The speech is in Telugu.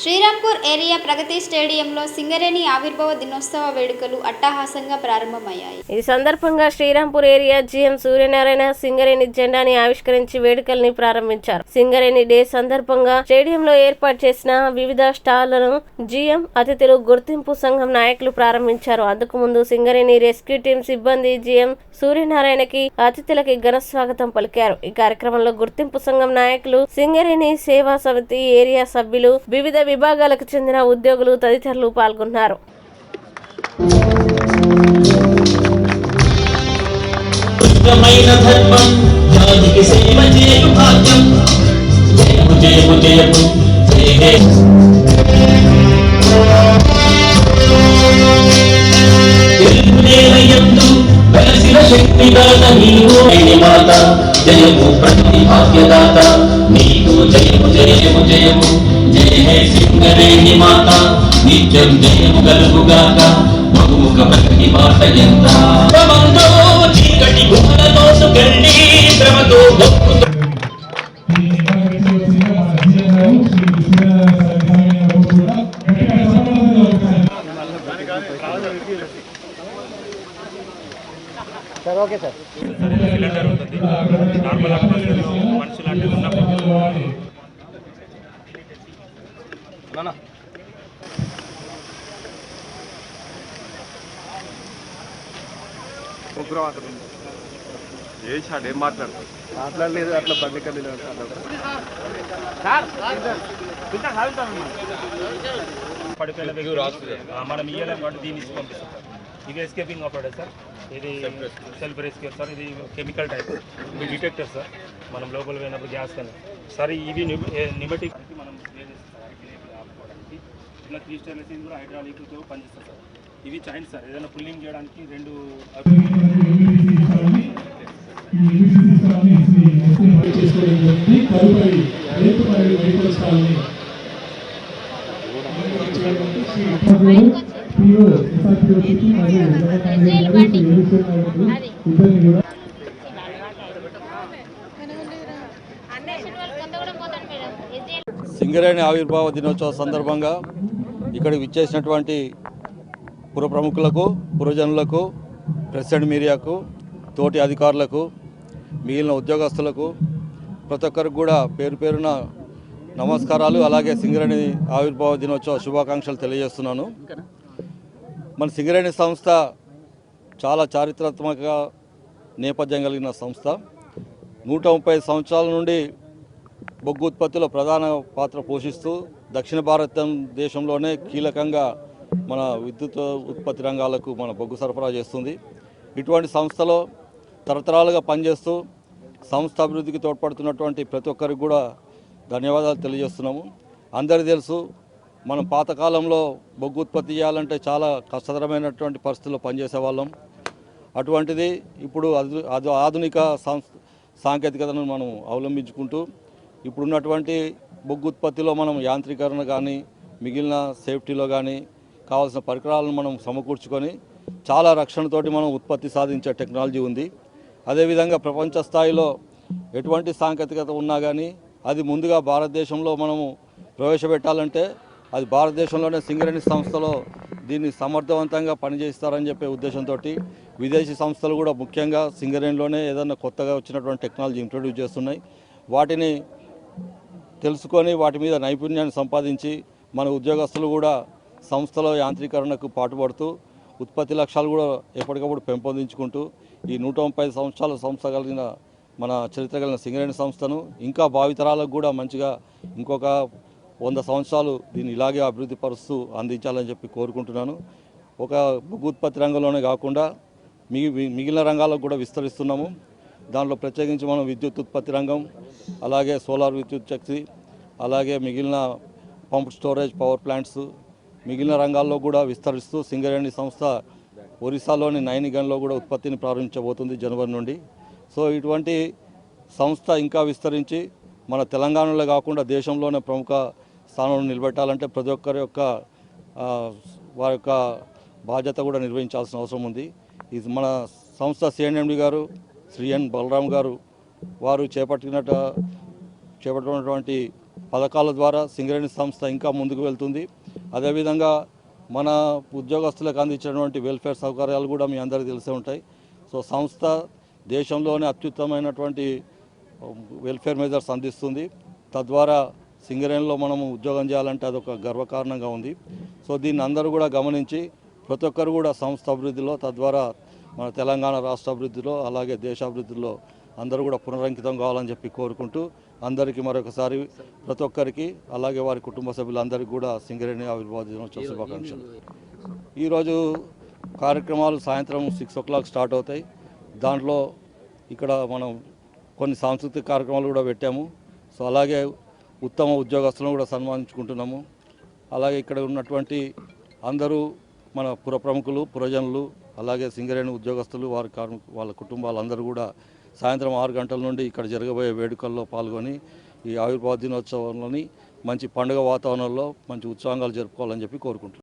శ్రీరాంపూర్ ఏరియా ప్రగతి స్టేడియంలో సింగరేణి ఆవిర్భావ దినోత్సవ వేడుకలు అట్టహాసంగా ప్రారంభమయ్యాయి. ఈ సందర్భంగా శ్రీరాంపూర్ ఏరియా జీఎం సూర్యనారాయణ సింగరేణి జెండాని ఆవిష్కరించి వేడుకల్ని ప్రారంభించారు. సింగరేణి డే సందర్భంగా స్టేడియంలో ఏర్పాటు చేసిన వివిధ స్టాళ్లను జీఎం అతిథులు గుర్తింపు సంఘం నాయకులు ప్రారంభించారు. అందుకు ముందు సింగరేణి రెస్క్యూ టీం సిబ్బంది జీఎం సూర్యనారాయణకి అతిథులకి ఘన స్వాగతం పలికారు. ఈ కార్యక్రమంలో గుర్తింపు సంఘం నాయకులు, సింగరేణి సేవా సమితి ఏరియా సభ్యులు, వివిధ విభాగాలకు చెందిన ఉద్యోగులు తదితరులు పాల్గొన్నారు. శక్తిదాత నీవు మాత జయము ప్రతి భాగ్యదాత నీకు జయము జయము జయము జయ హే సింగరేణి మాత నిత్యం జయము గలుగుగాక బహుముఖ ప్రతి మాట ఎంత చీకటి గుహలతో సుగండి శ్రమతో సార్ ఓకే సార్ సిలిండర్ ఉంటుంది నార్మల్ అట్మాస్ఫియర్లో మనుషులు అంటే ఉన్నప్పుడు ఏం మాట్లాడలేదు అట్లా బండి కళ్ళు పడిపోయిన మనం ఇయ్యలేం కాబట్టి దీన్ని ఇచ్చి పంపిస్తాం. ఇది ఎస్కేపింగ్ ఆపరేటర్ సార్, ఇది సెల్ఫ్ రెస్క్యూ సార్, ఇది కెమికల్ టైప్, ఇది డిటెక్టర్ సార్, మనం లోపల పోయినప్పుడు గ్యాస్ కానీ సార్ ఇవి నిబటిక్ మనం ఆపుకోవడానికి ఇలా 3 స్టెయిన్లెస్ స్టీల్ కూడా హైడ్రాలిక్తో పనిచేస్తారు సార్. ఇవి చైన్స్ సార్, ఏదైనా పుల్లింగ్ చేయడానికి 2 సింగరేణి ఆవిర్భావ దినోత్సవ సందర్భంగా ఇక్కడికి విచ్చేసినటువంటి పుర ప్రముఖులకు, పురజనులకు, ప్రెస్ అండ్ మీడియాకు, తోటి అధికారులకు, మిగిలిన ఉద్యోగస్తులకు ప్రతి ఒక్కరికి కూడా పేరు పేరున నమస్కారాలు. అలాగే సింగరేణి ఆవిర్భావ దినోత్సవ శుభాకాంక్షలు తెలియజేస్తున్నాను. మన సింగరేణి సంస్థ చాలా చారిత్రాత్మక నేపథ్యం కలిగిన సంస్థ. 130 సంవత్సరాల నుండి బొగ్గు ఉత్పత్తిలో ప్రధాన పాత్ర పోషిస్తూ దక్షిణ భారతదేశంలోనే కీలకంగా మన విద్యుత్ ఉత్పత్తి రంగాలకు మన బొగ్గు సరఫరా చేస్తుంది. ఇటువంటి సంస్థలో తరతరాలుగా పనిచేస్తూ సంస్థ అభివృద్ధికి తోడ్పడుతున్నటువంటి ప్రతి ఒక్కరికి కూడా ధన్యవాదాలు తెలియజేస్తున్నాము. అందరికీ తెలుసు, మనం పాతకాలంలో బొగ్గు ఉత్పత్తి చేయాలంటే చాలా కష్టతరమైనటువంటి పరిస్థితుల్లో పనిచేసే వాళ్ళం. అటువంటిది ఇప్పుడు ఆధునిక సాంకేతికతను మనం అవలంబించుకుంటూ ఇప్పుడున్నటువంటి బొగ్గు ఉత్పత్తిలో మనం యాంత్రీకరణ కానీ మిగిలిన సేఫ్టీలో కానీ కావాల్సిన పరికరాలను మనం సమకూర్చుకొని చాలా రక్షణతోటి మనం ఉత్పత్తి సాధించే టెక్నాలజీ ఉంది. అదేవిధంగా ప్రపంచ స్థాయిలో ఎటువంటి సాంకేతికత ఉన్నా కానీ అది ముందుగా భారతదేశంలో మనము ప్రవేశపెట్టాలంటే అది భారతదేశంలోనే సింగరేణి సంస్థలో దీన్ని సమర్థవంతంగా పనిచేస్తారని చెప్పే ఉద్దేశంతో విదేశీ సంస్థలు కూడా ముఖ్యంగా సింగరేణిలోనే ఏదైనా కొత్తగా వచ్చినటువంటి టెక్నాలజీ ఇంట్రొడ్యూస్ చేస్తున్నాయి. వాటిని తెలుసుకొని వాటి మీద నైపుణ్యాన్ని సంపాదించి మన ఉద్యోగస్తులు కూడా సంస్థలో యాంత్రీకరణకు పాటుపడుతూ ఉత్పత్తి లక్ష్యాలు కూడా ఎప్పటికప్పుడు పెంపొందించుకుంటూ ఈ 130 సంవత్సరాల సంస్థ కలిగిన మన చరిత్ర కలిగిన సింగరేణి సంస్థను ఇంకా భావితరాలకు కూడా మంచిగా ఇంకొక 100 సంవత్సరాలు దీన్ని ఇలాగే అభివృద్ధి పరుస్తూ అందించాలని చెప్పి కోరుకుంటున్నాను. ఒక బొగ్గు ఉత్పత్తి రంగంలోనే కాకుండా మిగిలిన రంగాలకు కూడా విస్తరిస్తున్నాము. దాంట్లో ప్రత్యేకించి మనం విద్యుత్ ఉత్పత్తి రంగం, అలాగే సోలార్ విద్యుత్ శక్తి, అలాగే మిగిలిన పంప్ స్టోరేజ్ పవర్ ప్లాంట్స్, మిగిలిన రంగాల్లో కూడా విస్తరిస్తూ సింగరేణి సంస్థ ఒరిస్సాలోని నైనిగన్లో కూడా ఉత్పత్తిని ప్రారంభించబోతుంది జనవరి నుండి. సో ఇటువంటి సంస్థ ఇంకా విస్తరించి మన తెలంగాణలో కాకుండా దేశంలోనే ప్రముఖ స్థానంలో నిలబెట్టాలంటే ప్రతి ఒక్కరి యొక్క వారి యొక్క బాధ్యత కూడా నిర్వహించాల్సిన అవసరం ఉంది. ఇది మన సంస్థ సిఎన్ఎండి గారు శ్రీ ఎన్ బలరాం గారు వారు చేపట్టినటువంటి పథకాల ద్వారా సింగరేణి సంస్థ ఇంకా ముందుకు వెళ్తుంది. అదేవిధంగా మన ఉద్యోగస్తులకు అందించినటువంటి వెల్ఫేర్ సౌకర్యాలు కూడా మీ అందరికీ తెలిసే ఉంటాయి. సో సంస్థ దేశంలోనే అత్యుత్తమైనటువంటి వెల్ఫేర్ మెజర్స్ అందిస్తుంది. తద్వారా సింగరేణిలో మనము ఉద్యోగం చేయాలంటే అదొక గర్వకారణంగా ఉంది. సో దీన్ని అందరూ కూడా గమనించి ప్రతి ఒక్కరు కూడా సంస్థ అభివృద్ధిలో, తద్వారా మన తెలంగాణ రాష్ట్ర అభివృద్ధిలో, అలాగే దేశాభివృద్ధిలో అందరూ కూడా పునరంకితం కావాలని చెప్పి కోరుకుంటూ అందరికీ మరొకసారి ప్రతి ఒక్కరికి, అలాగే వారి కుటుంబ సభ్యులందరికీ కూడా సింగరేణి ఆవిర్భావ దినోత్సవ శుభాకాంక్షలు. ఈరోజు కార్యక్రమాలు సాయంత్రం 6 o'clock స్టార్ట్ అవుతాయి. దాంట్లో ఇక్కడ మనం కొన్ని సాంస్కృతిక కార్యక్రమాలు కూడా పెట్టాము. సో అలాగే ఉత్తమ ఉద్యోగస్తులను కూడా సన్మానించుకుంటున్నాము. అలాగే ఇక్కడ ఉన్నటువంటి అందరూ మన పుర ప్రముఖులు, పురజనులు, అలాగే సింగరేణి ఉద్యోగస్తులు, వాళ్ళ కుటుంబాలు అందరూ కూడా సాయంత్రం 6 గంటల నుండి ఇక్కడ జరగబోయే వేడుకల్లో పాల్గొని ఈ ఆవిర్భావ దినోత్సవంలోని మంచి పండుగ వాతావరణంలో మంచి ఉత్సాహాలు జరుపుకోవాలని చెప్పి కోరుకుంటున్నాను.